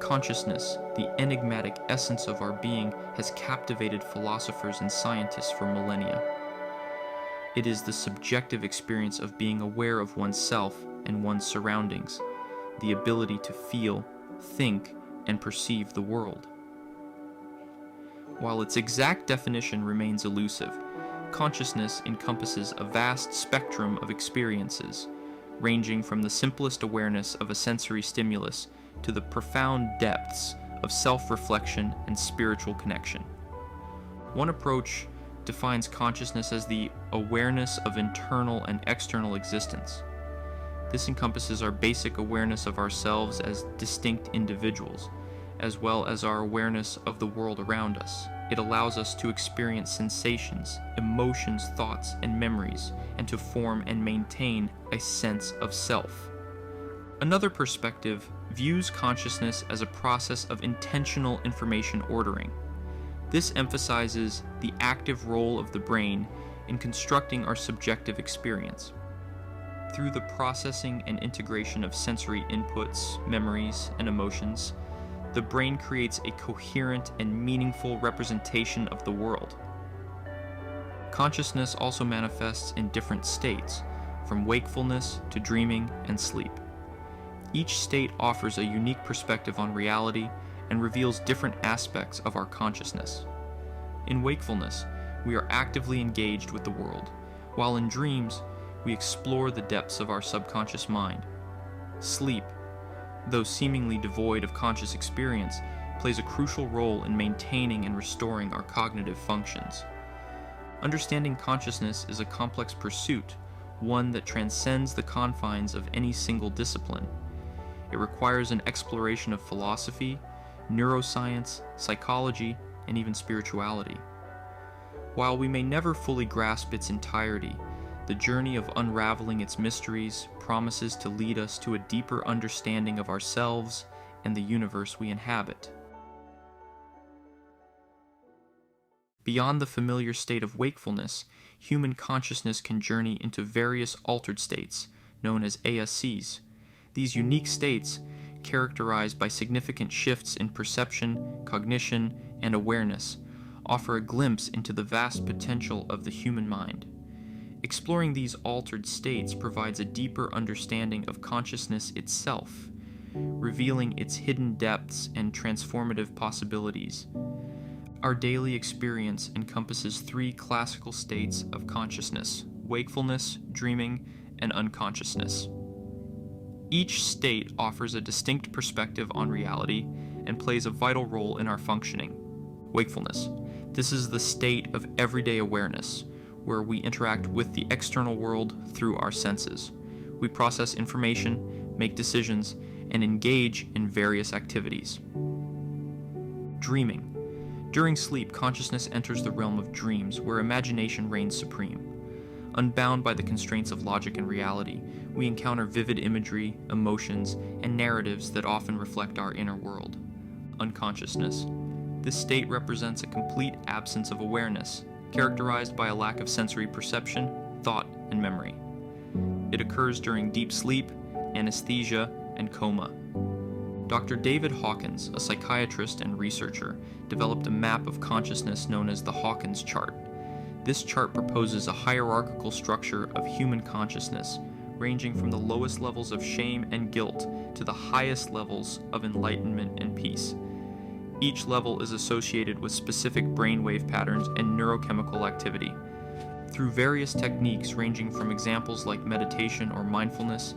Consciousness, the enigmatic essence of our being, has captivated philosophers and scientists for millennia. It is the subjective experience of being aware of oneself and one's surroundings, the ability to feel, think, and perceive the world. While its exact definition remains elusive, consciousness encompasses a vast spectrum of experiences, ranging from the simplest awareness of a sensory stimulus to the profound depths of self-reflection and spiritual connection. One approach defines consciousness as the awareness of internal and external existence. This encompasses our basic awareness of ourselves as distinct individuals, as well as our awareness of the world around us. It allows us to experience sensations, emotions, thoughts, and memories, and to form and maintain a sense of self. Another perspective views consciousness as a process of intentional information ordering. This emphasizes the active role of the brain in constructing our subjective experience. Through the processing and integration of sensory inputs, memories, and emotions, the brain creates a coherent and meaningful representation of the world. Consciousness also manifests in different states, from wakefulness to dreaming and sleep. Each state offers a unique perspective on reality and reveals different aspects of our consciousness. In wakefulness, we are actively engaged with the world, while in dreams, we explore the depths of our subconscious mind. Sleep, though seemingly devoid of conscious experience, plays a crucial role in maintaining and restoring our cognitive functions. Understanding consciousness is a complex pursuit, one that transcends the confines of any single discipline. It requires an exploration of philosophy, neuroscience, psychology, and even spirituality. While we may never fully grasp its entirety, the journey of unraveling its mysteries promises to lead us to a deeper understanding of ourselves and the universe we inhabit. Beyond the familiar state of wakefulness, human consciousness can journey into various altered states, known as ASCs. These unique states, characterized by significant shifts in perception, cognition, and awareness, offer a glimpse into the vast potential of the human mind. Exploring these altered states provides a deeper understanding of consciousness itself, revealing its hidden depths and transformative possibilities. Our daily experience encompasses three classical states of consciousness: wakefulness, dreaming, and unconsciousness. Each state offers a distinct perspective on reality and plays a vital role in our functioning. Wakefulness. This is the state of everyday awareness, where we interact with the external world through our senses. We process information, make decisions, and engage in various activities. Dreaming. During sleep, consciousness enters the realm of dreams, where imagination reigns supreme. Unbound by the constraints of logic and reality, we encounter vivid imagery, emotions, and narratives that often reflect our inner world. Unconsciousness. This state represents a complete absence of awareness, characterized by a lack of sensory perception, thought, and memory. It occurs during deep sleep, anesthesia, and coma. Dr. David Hawkins, a psychiatrist and researcher, developed a map of consciousness known as the Hawkins chart. This chart proposes a hierarchical structure of human consciousness, ranging from the lowest levels of shame and guilt to the highest levels of enlightenment and peace. Each level is associated with specific brainwave patterns and neurochemical activity. Through various techniques ranging from examples like meditation or mindfulness,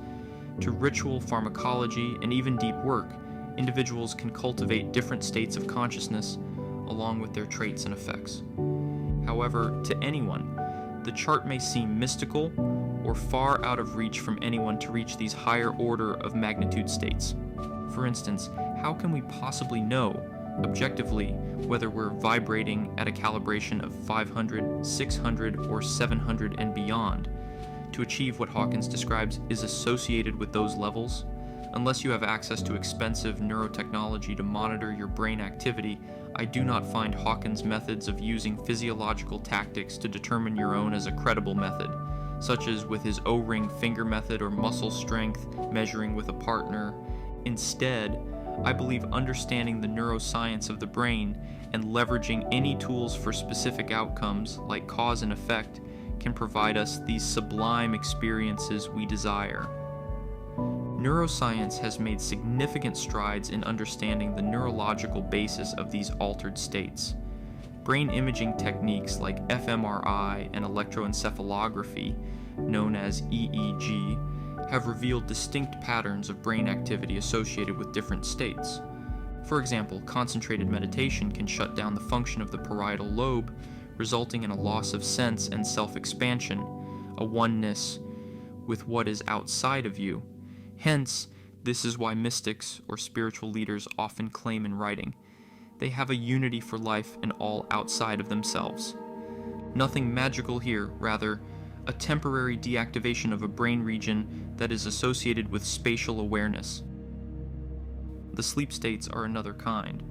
to ritual pharmacology and even deep work, individuals can cultivate different states of consciousness along with their traits and effects. However, to anyone, the chart may seem mystical or far out of reach from anyone to reach these higher order of magnitude states. For instance, how can we possibly know, objectively, whether we're vibrating at a calibration of 500, 600, or 700 and beyond? To achieve what Hawkins describes is associated with those levels, unless you have access to expensive neurotechnology to monitor your brain activity, I do not find Hawkins' methods of using physiological tactics to determine your own as a credible method, such as with his O-ring finger method or muscle strength measuring with a partner. Instead, I believe understanding the neuroscience of the brain and leveraging any tools for specific outcomes, like cause and effect, can provide us these sublime experiences we desire. Neuroscience has made significant strides in understanding the neurological basis of these altered states. Brain imaging techniques like fMRI and electroencephalography, known as EEG, have revealed distinct patterns of brain activity associated with different states. For example, concentrated meditation can shut down the function of the parietal lobe, resulting in a loss of sense and self-expansion, a oneness with what is outside of you. Hence, this is why mystics or spiritual leaders often claim in writing, they have a unity for life and all outside of themselves. Nothing magical here, rather, a temporary deactivation of a brain region that is associated with spatial awareness. The sleep states are another kind.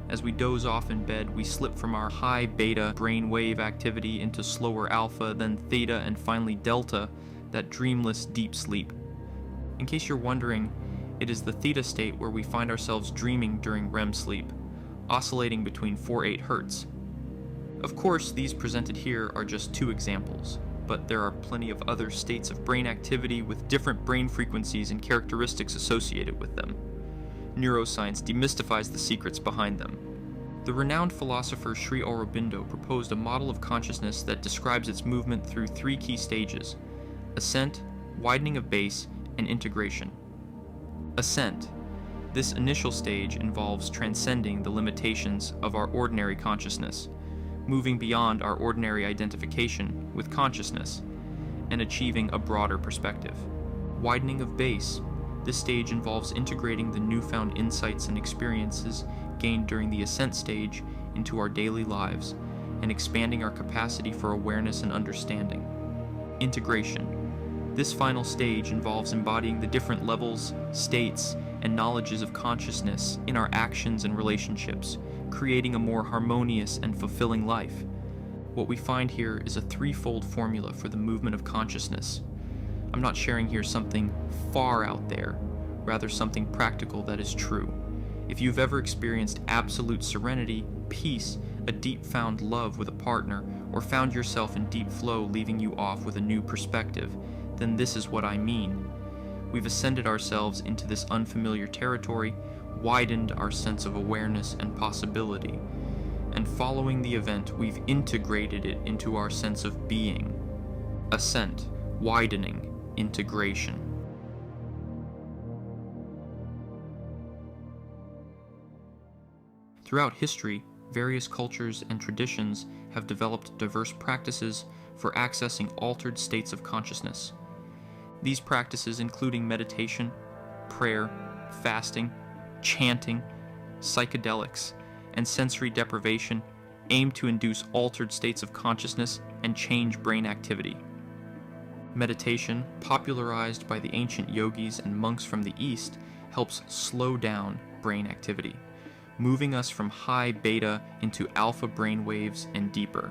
As we doze off in bed, we slip from our high beta brainwave activity into slower alpha, then theta, and finally delta, that dreamless deep sleep. In case you're wondering, it is the theta state where we find ourselves dreaming during REM sleep, oscillating between 4-8 Hz. Of course, these presented here are just two examples, but there are plenty of other states of brain activity with different brain frequencies and characteristics associated with them. Neuroscience demystifies the secrets behind them. The renowned philosopher Sri Aurobindo proposed a model of consciousness that describes its movement through three key stages: ascent, widening of base, and integration. Ascent. This initial stage involves transcending the limitations of our ordinary consciousness, moving beyond our ordinary identification with consciousness, and achieving a broader perspective. Widening of base. This stage involves integrating the newfound insights and experiences gained during the ascent stage into our daily lives and expanding our capacity for awareness and understanding. Integration. This final stage involves embodying the different levels, states, and knowledges of consciousness in our actions and relationships, creating a more harmonious and fulfilling life. What we find here is a threefold formula for the movement of consciousness. I'm not sharing here something far out there, rather something practical that is true. If you've ever experienced absolute serenity, peace, a deep found love with a partner, or found yourself in deep flow leaving you off with a new perspective, then this is what I mean. We've ascended ourselves into this unfamiliar territory, widened our sense of awareness and possibility, and following the event, we've integrated it into our sense of being. Ascent, widening, integration. Throughout history, various cultures and traditions have developed diverse practices for accessing altered states of consciousness. These practices, including meditation, prayer, fasting, chanting, psychedelics, and sensory deprivation, aim to induce altered states of consciousness and change brain activity. Meditation, popularized by the ancient yogis and monks from the East, helps slow down brain activity, moving us from high beta into alpha brain waves and deeper.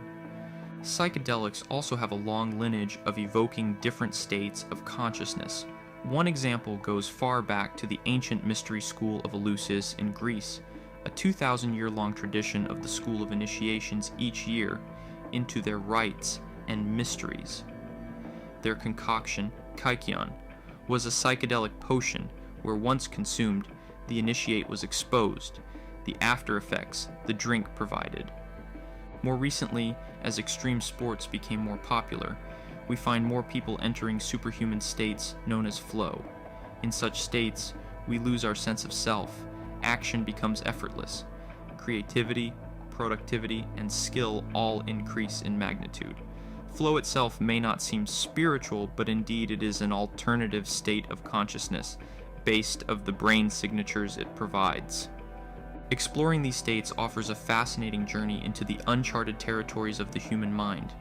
Psychedelics also have a long lineage of evoking different states of consciousness. One example goes far back to the ancient mystery school of Eleusis in Greece, a 2,000-year-long tradition of the school of initiations each year into their rites and mysteries. Their concoction, kykeon, was a psychedelic potion where once consumed, the initiate was exposed, the after effects the drink provided. More recently, as extreme sports became more popular, we find more people entering superhuman states known as flow. In such states, we lose our sense of self, action becomes effortless, creativity, productivity, and skill all increase in magnitude. Flow itself may not seem spiritual, but indeed it is an alternative state of consciousness, based of the brain signatures it provides. Exploring these states offers a fascinating journey into the uncharted territories of the human mind.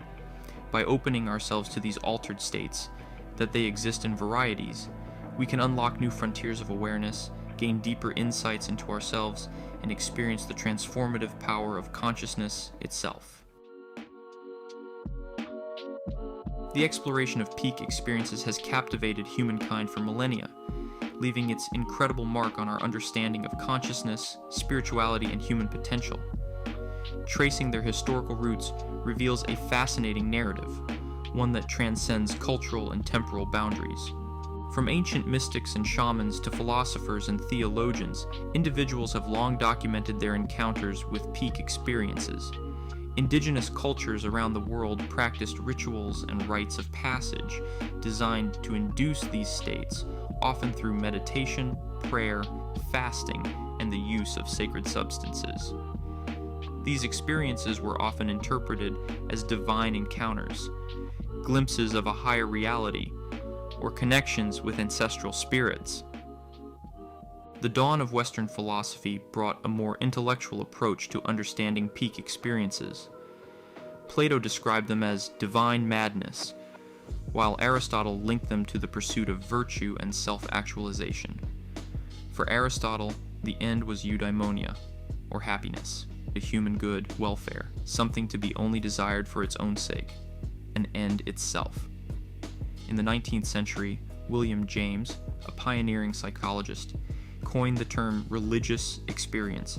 By opening ourselves to these altered states, that they exist in varieties, we can unlock new frontiers of awareness, gain deeper insights into ourselves, and experience the transformative power of consciousness itself. The exploration of peak experiences has captivated humankind for millennia. leaving its incredible mark on our understanding of consciousness, spirituality, and human potential. Tracing their historical roots reveals a fascinating narrative, one that transcends cultural and temporal boundaries. From ancient mystics and shamans to philosophers and theologians, individuals have long documented their encounters with peak experiences. Indigenous cultures around the world practiced rituals and rites of passage designed to induce these states, often through meditation, prayer, fasting, and the use of sacred substances. These experiences were often interpreted as divine encounters, glimpses of a higher reality, or connections with ancestral spirits. The dawn of Western philosophy brought a more intellectual approach to understanding peak experiences. Plato described them as divine madness, while Aristotle linked them to the pursuit of virtue and self-actualization. For Aristotle, the end was eudaimonia, or happiness, a human good, welfare, something to be only desired for its own sake, an end itself. In the 19th century, William James, a pioneering psychologist, coined the term religious experience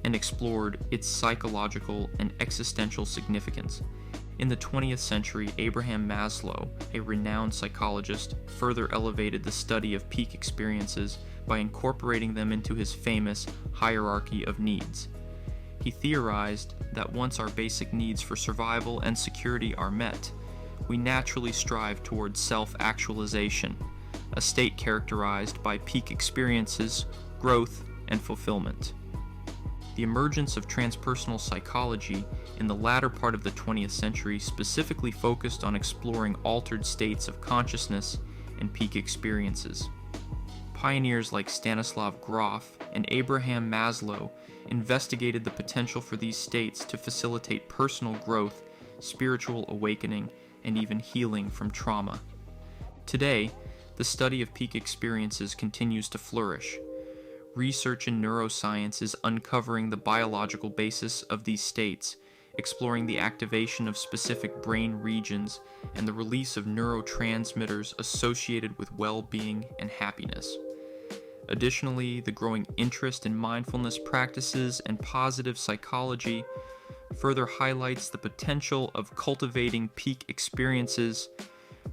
and explored its psychological and existential significance. In the 20th century, Abraham Maslow, a renowned psychologist, further elevated the study of peak experiences by incorporating them into his famous hierarchy of needs. He theorized that once our basic needs for survival and security are met, we naturally strive towards self-actualization, a state characterized by peak experiences, growth, and fulfillment. The emergence of transpersonal psychology in the latter part of the 20th century specifically focused on exploring altered states of consciousness and peak experiences. Pioneers like Stanislav Grof and Abraham Maslow investigated the potential for these states to facilitate personal growth, spiritual awakening, and even healing from trauma. Today, the study of peak experiences continues to flourish. Research in neuroscience is uncovering the biological basis of these states, exploring the activation of specific brain regions and the release of neurotransmitters associated with well-being and happiness. Additionally, the growing interest in mindfulness practices and positive psychology further highlights the potential of cultivating peak experiences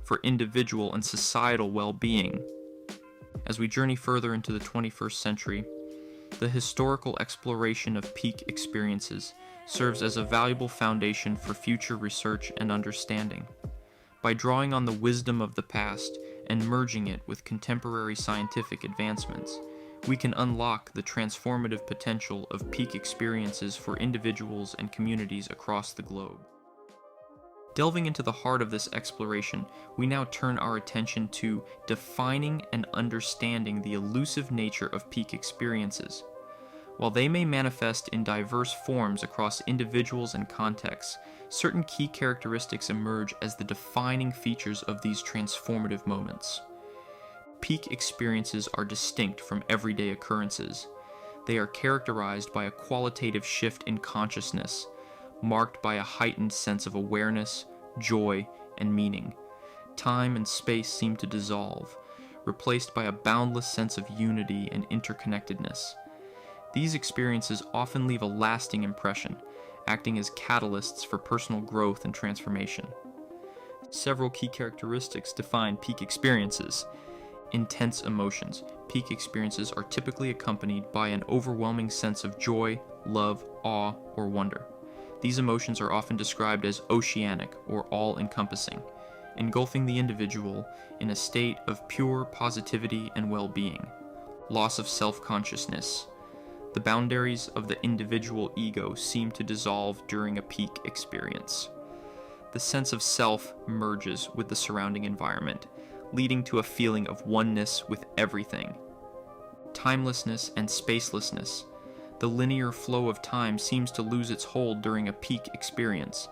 for individual and societal well-being. As we journey further into the 21st century, the historical exploration of peak experiences serves as a valuable foundation for future research and understanding. By drawing on the wisdom of the past and merging it with contemporary scientific advancements, we can unlock the transformative potential of peak experiences for individuals and communities across the globe. Delving into the heart of this exploration, we now turn our attention to defining and understanding the elusive nature of peak experiences. While they may manifest in diverse forms across individuals and contexts, certain key characteristics emerge as the defining features of these transformative moments. Peak experiences are distinct from everyday occurrences. They are characterized by a qualitative shift in consciousness, marked by a heightened sense of awareness, joy, and meaning. Time and space seem to dissolve, replaced by a boundless sense of unity and interconnectedness. These experiences often leave a lasting impression, acting as catalysts for personal growth and transformation. Several key characteristics define peak experiences. Intense emotions. Peak experiences are typically accompanied by an overwhelming sense of joy, love, awe, or wonder. These emotions are often described as oceanic or all-encompassing, engulfing the individual in a state of pure positivity and well-being. Loss of self-consciousness. The boundaries of the individual ego seem to dissolve during a peak experience. The sense of self merges with the surrounding environment, leading to a feeling of oneness with everything. Timelessness and spacelessness. The linear flow of time seems to lose its hold during a peak experience.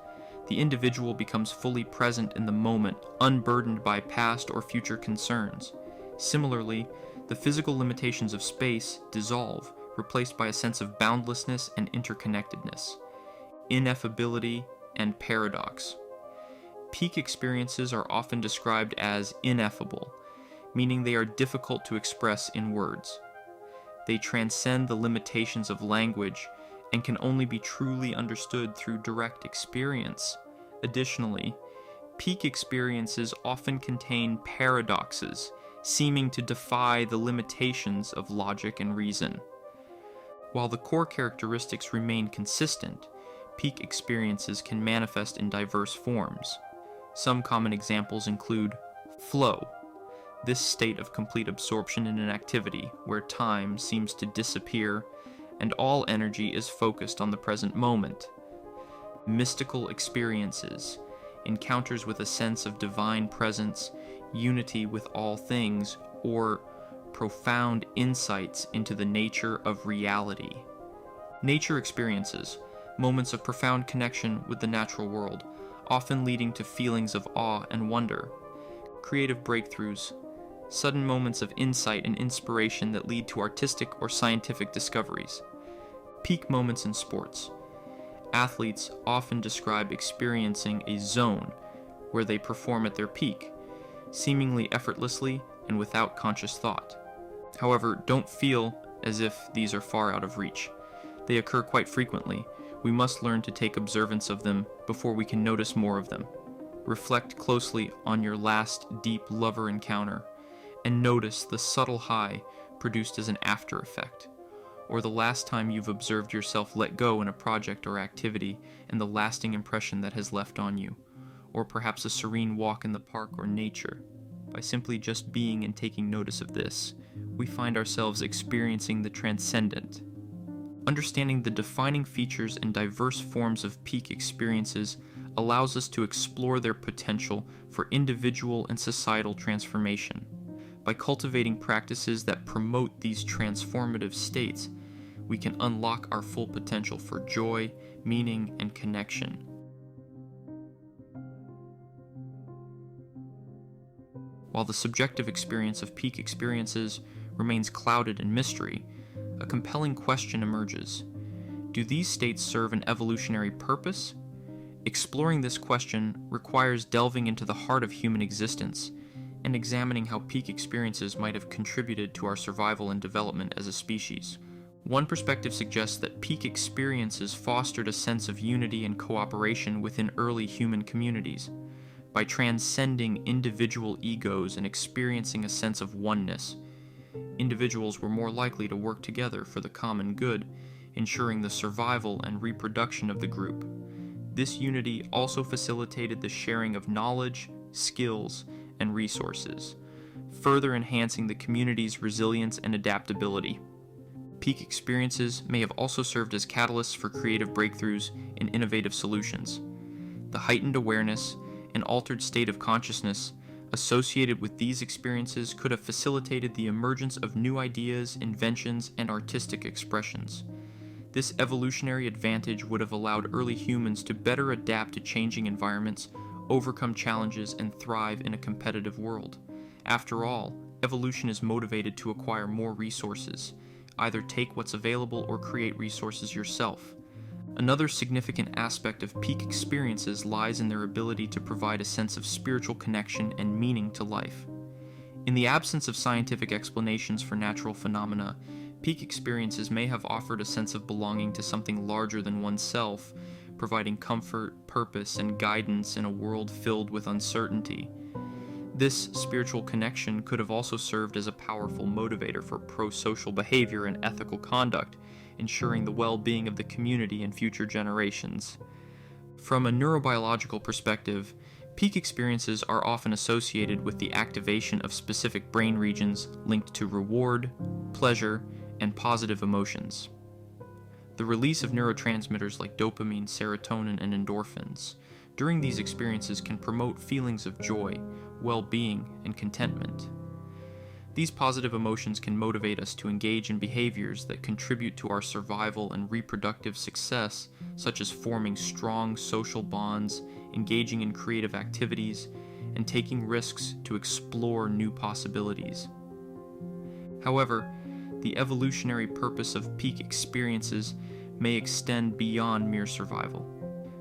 The individual becomes fully present in the moment, unburdened by past or future concerns. Similarly, the physical limitations of space dissolve, replaced by a sense of boundlessness and interconnectedness. Ineffability and paradox. Peak experiences are often described as ineffable, meaning they are difficult to express in words. They transcend the limitations of language and can only be truly understood through direct experience. Additionally, peak experiences often contain paradoxes, seeming to defy the limitations of logic and reason. While the core characteristics remain consistent, peak experiences can manifest in diverse forms. Some common examples include flow, this state of complete absorption in an activity where time seems to disappear and all energy is focused on the present moment. Mystical experiences, encounters with a sense of divine presence, unity with all things, or profound insights into the nature of reality. Nature experiences, moments of profound connection with the natural world, often leading to feelings of awe and wonder. Creative breakthroughs, sudden moments of insight and inspiration that lead to artistic or scientific discoveries. Peak moments in sports. Athletes often describe experiencing a zone where they perform at their peak, seemingly effortlessly and without conscious thought. However, don't feel as if these are far out of reach. They occur quite frequently. We must learn to take observance of them before we can notice more of them. Reflect closely on your last deep lover encounter and notice the subtle high produced as an after effect, or the last time you've observed yourself let go in a project or activity and the lasting impression that has left on you, or perhaps a serene walk in the park or nature. By simply just being and taking notice of this, we find ourselves experiencing the transcendent. Understanding the defining features and diverse forms of peak experiences allows us to explore their potential for individual and societal transformation. By cultivating practices that promote these transformative states, we can unlock our full potential for joy, meaning, and connection. While the subjective experience of peak experiences remains clouded in mystery, a compelling question emerges. Do these states serve an evolutionary purpose? Exploring this question requires delving into the heart of human existence and examining how peak experiences might have contributed to our survival and development as a species. One perspective suggests that peak experiences fostered a sense of unity and cooperation within early human communities. By transcending individual egos and experiencing a sense of oneness, individuals were more likely to work together for the common good, ensuring the survival and reproduction of the group. This unity also facilitated the sharing of knowledge, skills, and resources, further enhancing the community's resilience and adaptability. Peak experiences may have also served as catalysts for creative breakthroughs and innovative solutions. The heightened awareness and altered state of consciousness associated with these experiences could have facilitated the emergence of new ideas, inventions, and artistic expressions. This evolutionary advantage would have allowed early humans to better adapt to changing environments, overcome challenges, and thrive in a competitive world. After all, evolution is motivated to acquire more resources. Either take what's available or create resources yourself. Another significant aspect of peak experiences lies in their ability to provide a sense of spiritual connection and meaning to life. In the absence of scientific explanations for natural phenomena, peak experiences may have offered a sense of belonging to something larger than oneself, providing comfort, purpose, and guidance in a world filled with uncertainty. This spiritual connection could have also served as a powerful motivator for pro-social behavior and ethical conduct, ensuring the well-being of the community and future generations. From a neurobiological perspective, peak experiences are often associated with the activation of specific brain regions linked to reward, pleasure, and positive emotions. The release of neurotransmitters like dopamine, serotonin, and endorphins during these experiences can promote feelings of joy, well-being, and contentment. These positive emotions can motivate us to engage in behaviors that contribute to our survival and reproductive success, such as forming strong social bonds, engaging in creative activities, and taking risks to explore new possibilities. However, the evolutionary purpose of peak experiences may extend beyond mere survival.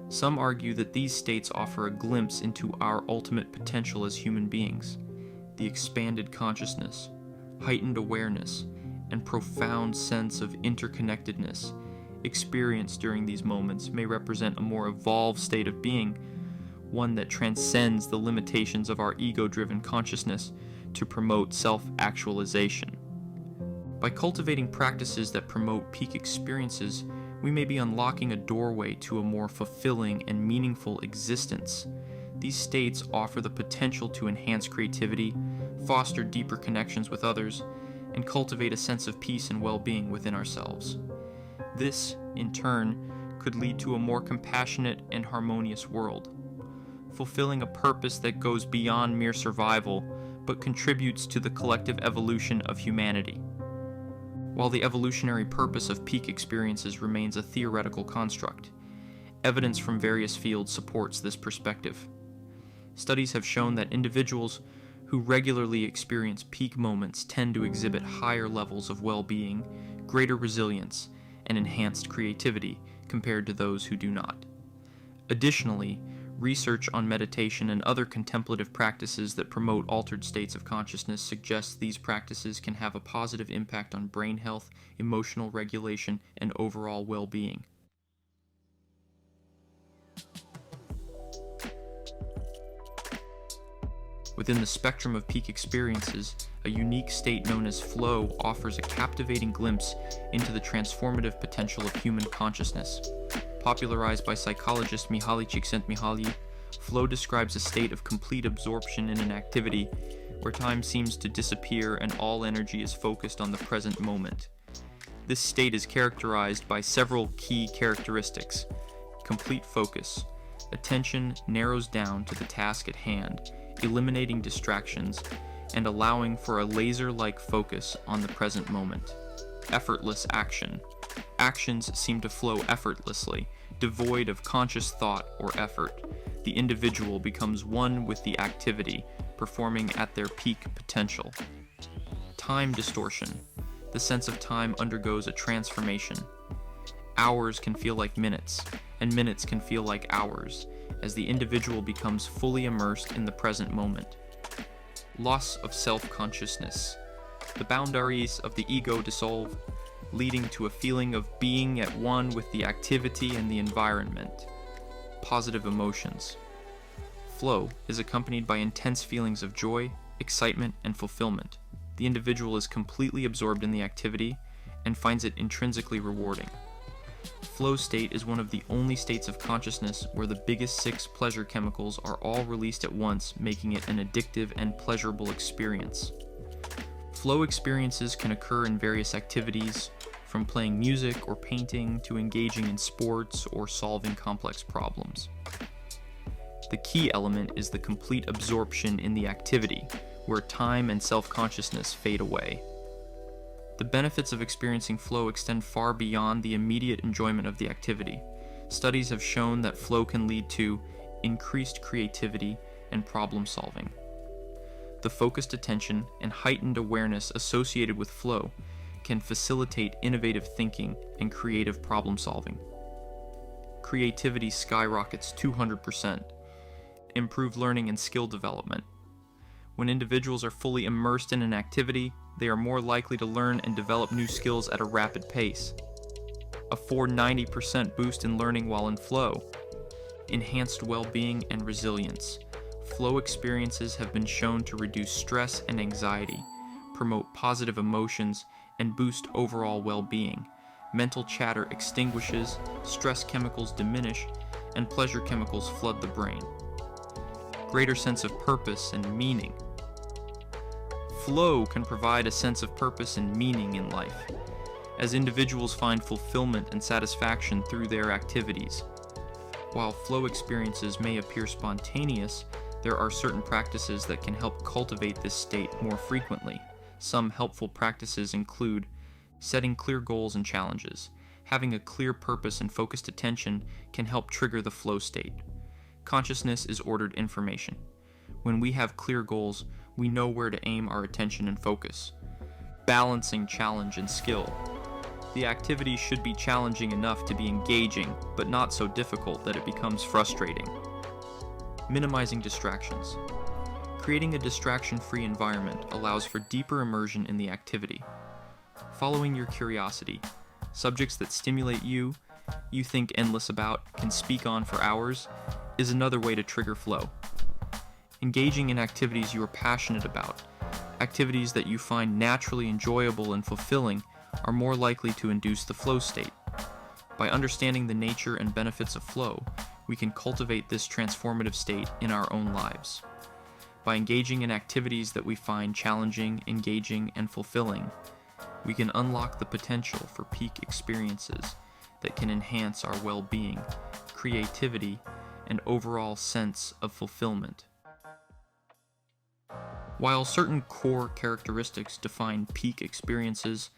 Some argue that these states offer a glimpse into our ultimate potential as human beings. the expanded consciousness, heightened awareness, and profound sense of interconnectedness experienced during these moments may represent a more evolved state of being, one that transcends the limitations of our ego-driven consciousness to promote self-actualization. By cultivating practices that promote peak experiences, we may be unlocking a doorway to a more fulfilling and meaningful existence. These states offer the potential to enhance creativity, foster deeper connections with others, and cultivate a sense of peace and well-being within ourselves. This, in turn, could lead to a more compassionate and harmonious world, fulfilling a purpose that goes beyond mere survival but contributes to the collective evolution of humanity. While the evolutionary purpose of peak experiences remains a theoretical construct, evidence from various fields supports this perspective. Studies have shown that individuals who regularly experience peak moments tend to exhibit higher levels of well-being, greater resilience, and enhanced creativity compared to those who do not. Additionally, research on meditation and other contemplative practices that promote altered states of consciousness suggests these practices can have a positive impact on brain health, emotional regulation, and overall well-being. Within the spectrum of peak experiences, a unique state known as flow offers a captivating glimpse into the transformative potential of human consciousness. Popularized by psychologist Mihaly Csikszentmihalyi, flow describes a state of complete absorption in an activity where time seems to disappear and all energy is focused on the present moment. This state is characterized by several key characteristics: complete focus. Attention narrows down to the task at hand, eliminating distractions, and allowing for a laser-like focus on the present moment. Effortless action. Actions seem to flow effortlessly, devoid of conscious thought or effort. The individual becomes one with the activity, performing at their peak potential. Time distortion. The sense of time undergoes a transformation. Hours can feel like minutes, and minutes can feel like hours, as the individual becomes fully immersed in the present moment. Loss of self-consciousness. The boundaries of the ego dissolve, leading to a feeling of being at one with the activity and the environment. Positive emotions. Flow is accompanied by intense feelings of joy, excitement, and fulfillment. The individual is completely absorbed in the activity and finds it intrinsically rewarding. Flow state is one of the only states of consciousness where the biggest 6 pleasure chemicals are all released at once, making it an addictive and pleasurable experience. Flow experiences can occur in various activities, from playing music or painting to engaging in sports or solving complex problems. The key element is the complete absorption in the activity, where time and self-consciousness fade away. The benefits of experiencing flow extend far beyond the immediate enjoyment of the activity. Studies have shown that flow can lead to increased creativity and problem solving. The focused attention and heightened awareness associated with flow can facilitate innovative thinking and creative problem solving. Creativity skyrockets 200%. Improved learning and skill development. When individuals are fully immersed in an activity, they are more likely to learn and develop new skills at a rapid pace. A 490% boost in learning while in flow. Enhanced well-being and resilience. Flow experiences have been shown to reduce stress and anxiety, promote positive emotions, and boost overall well-being. Mental chatter extinguishes, stress chemicals diminish, and pleasure chemicals flood the brain. Greater sense of purpose and meaning. Flow can provide a sense of purpose and meaning in life, as individuals find fulfillment and satisfaction through their activities. While flow experiences may appear spontaneous, there are certain practices that can help cultivate this state more frequently. Some helpful practices include setting clear goals and challenges. Having a clear purpose and focused attention can help trigger the flow state. Consciousness is ordered information. When we have clear goals, we know where to aim our attention and focus. Balancing challenge and skill. The activity should be challenging enough to be engaging, but not so difficult that it becomes frustrating. Minimizing distractions. Creating a distraction-free environment allows for deeper immersion in the activity. Following your curiosity, subjects that stimulate you think endless about, can speak on for hours, is another way to trigger flow. Engaging in activities you are passionate about, activities that you find naturally enjoyable and fulfilling, are more likely to induce the flow state. By understanding the nature and benefits of flow, we can cultivate this transformative state in our own lives. By engaging in activities that we find challenging, engaging, and fulfilling, we can unlock the potential for peak experiences that can enhance our well-being, creativity, and overall sense of fulfillment. While certain core characteristics define peak experiences,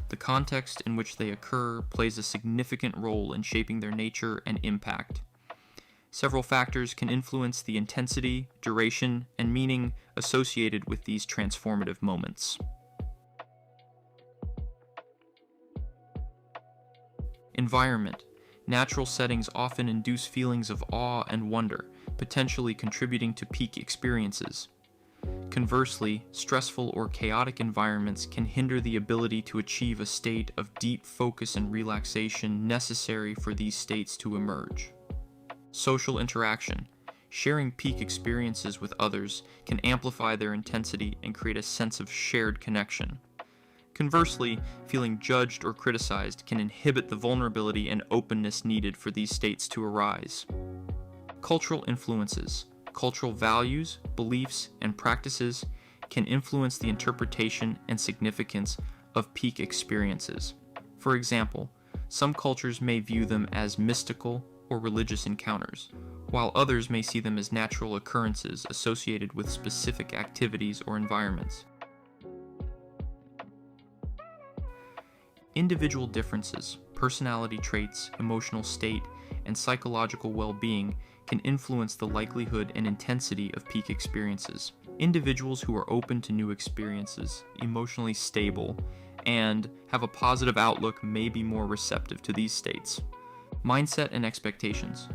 the context in which they occur plays a significant role in shaping their nature and impact. Several factors can influence the intensity, duration, and meaning associated with these transformative moments. Environment. Natural settings often induce feelings of awe and wonder, potentially contributing to peak experiences. Conversely, stressful or chaotic environments can hinder the ability to achieve a state of deep focus and relaxation necessary for these states to emerge. Social interaction. Sharing peak experiences with others can amplify their intensity and create a sense of shared connection. Conversely, feeling judged or criticized can inhibit the vulnerability and openness needed for these states to arise. Cultural influences. Cultural values, beliefs, and practices can influence the interpretation and significance of peak experiences. For example, some cultures may view them as mystical or religious encounters, while others may see them as natural occurrences associated with specific activities or environments. Individual differences, personality traits, emotional state, and psychological well-being can influence the likelihood and intensity of peak experiences. Individuals who are open to new experiences, emotionally stable, and have a positive outlook may be more receptive to these states. Mindset and expectations.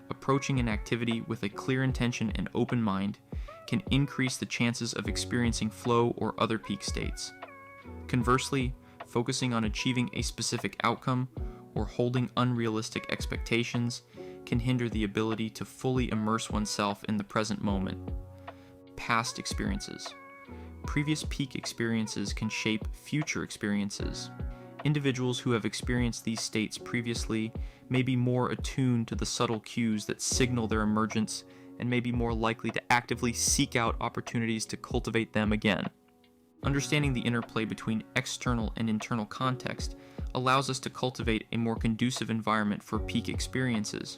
Approaching an activity with a clear intention and open mind can increase the chances of experiencing flow or other peak states. Conversely, focusing on achieving a specific outcome or holding unrealistic expectations can hinder the ability to fully immerse oneself in the present moment. Past experiences. Previous peak experiences can shape future experiences. Individuals who have experienced these states previously may be more attuned to the subtle cues that signal their emergence and may be more likely to actively seek out opportunities to cultivate them again. Understanding the interplay between external and internal context allows us to cultivate a more conducive environment for peak experiences.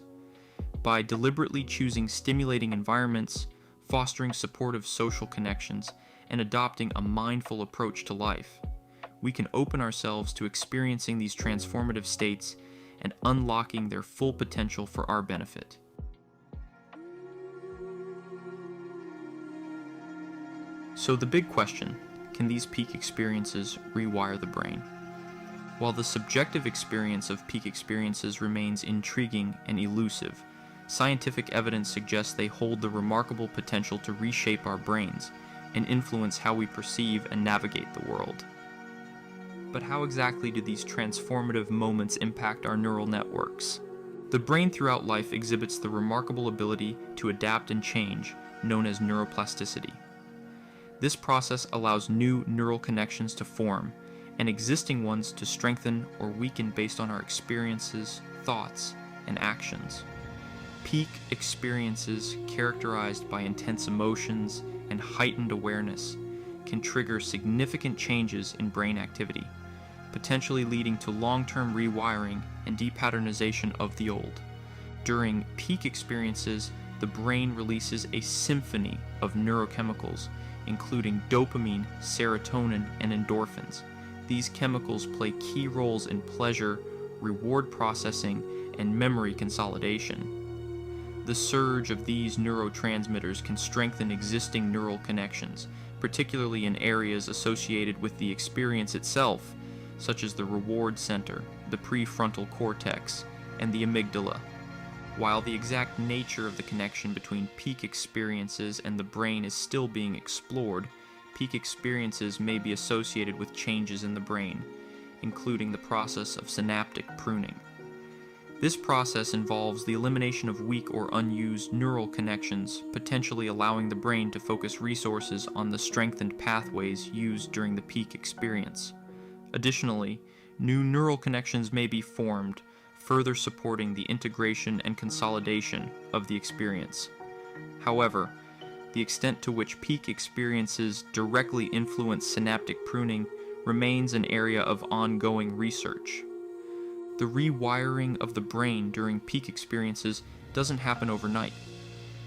By deliberately choosing stimulating environments, fostering supportive social connections, and adopting a mindful approach to life, we can open ourselves to experiencing these transformative states and unlocking their full potential for our benefit. So the big question, can these peak experiences rewire the brain? While the subjective experience of peak experiences remains intriguing and elusive, scientific evidence suggests they hold the remarkable potential to reshape our brains and influence how we perceive and navigate the world. But how exactly do these transformative moments impact our neural networks? The brain throughout life exhibits the remarkable ability to adapt and change, known as neuroplasticity. This process allows new neural connections to form, and existing ones to strengthen or weaken based on our experiences, thoughts, and actions. Peak experiences characterized by intense emotions and heightened awareness can trigger significant changes in brain activity, potentially leading to long-term rewiring and depatternization of the old. During peak experiences, the brain releases a symphony of neurochemicals, including dopamine, serotonin, and endorphins. These chemicals play key roles in pleasure, reward processing, and memory consolidation. The surge of these neurotransmitters can strengthen existing neural connections, particularly in areas associated with the experience itself, such as the reward center, the prefrontal cortex, and the amygdala. While the exact nature of the connection between peak experiences and the brain is still being explored, peak experiences may be associated with changes in the brain, including the process of synaptic pruning. This process involves the elimination of weak or unused neural connections, potentially allowing the brain to focus resources on the strengthened pathways used during the peak experience. Additionally, new neural connections may be formed, further supporting the integration and consolidation of the experience. However, the extent to which peak experiences directly influence synaptic pruning remains an area of ongoing research. The rewiring of the brain during peak experiences doesn't happen overnight.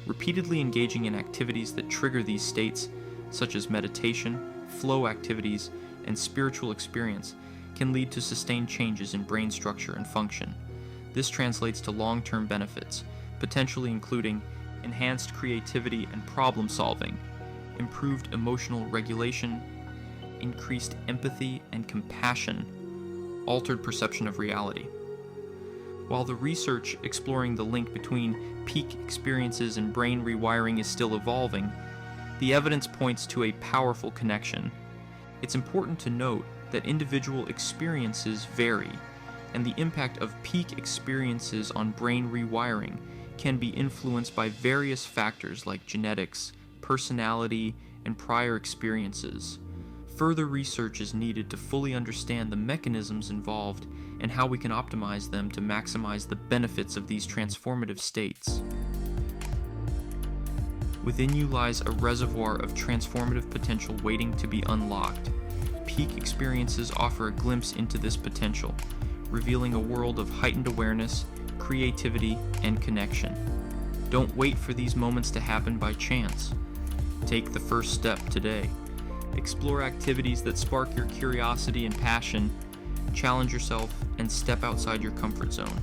Repeatedly engaging in activities that trigger these states, such as meditation, flow activities, and spiritual experience, can lead to sustained changes in brain structure and function. This translates to long-term benefits, potentially including enhanced creativity and problem solving, improved emotional regulation, increased empathy and compassion, altered perception of reality. While the research exploring the link between peak experiences and brain rewiring is still evolving, the evidence points to a powerful connection. It's important to note that individual experiences vary, and the impact of peak experiences on brain rewiring can be influenced by various factors like genetics, personality, and prior experiences. Further research is needed to fully understand the mechanisms involved and how we can optimize them to maximize the benefits of these transformative states. Within you lies a reservoir of transformative potential waiting to be unlocked. Peak experiences offer a glimpse into this potential, revealing a world of heightened awareness, creativity, and connection. Don't wait for these moments to happen by chance. Take the first step today. Explore activities that spark your curiosity and passion, challenge yourself, and step outside your comfort zone.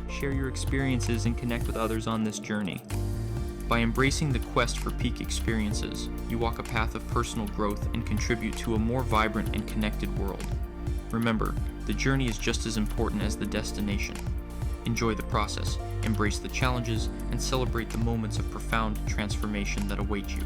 Share your experiences and connect with others on this journey. By embracing the quest for peak experiences, you walk a path of personal growth and contribute to a more vibrant and connected world. Remember, the journey is just as important as the destination. Enjoy the process, embrace the challenges, and celebrate the moments of profound transformation that await you.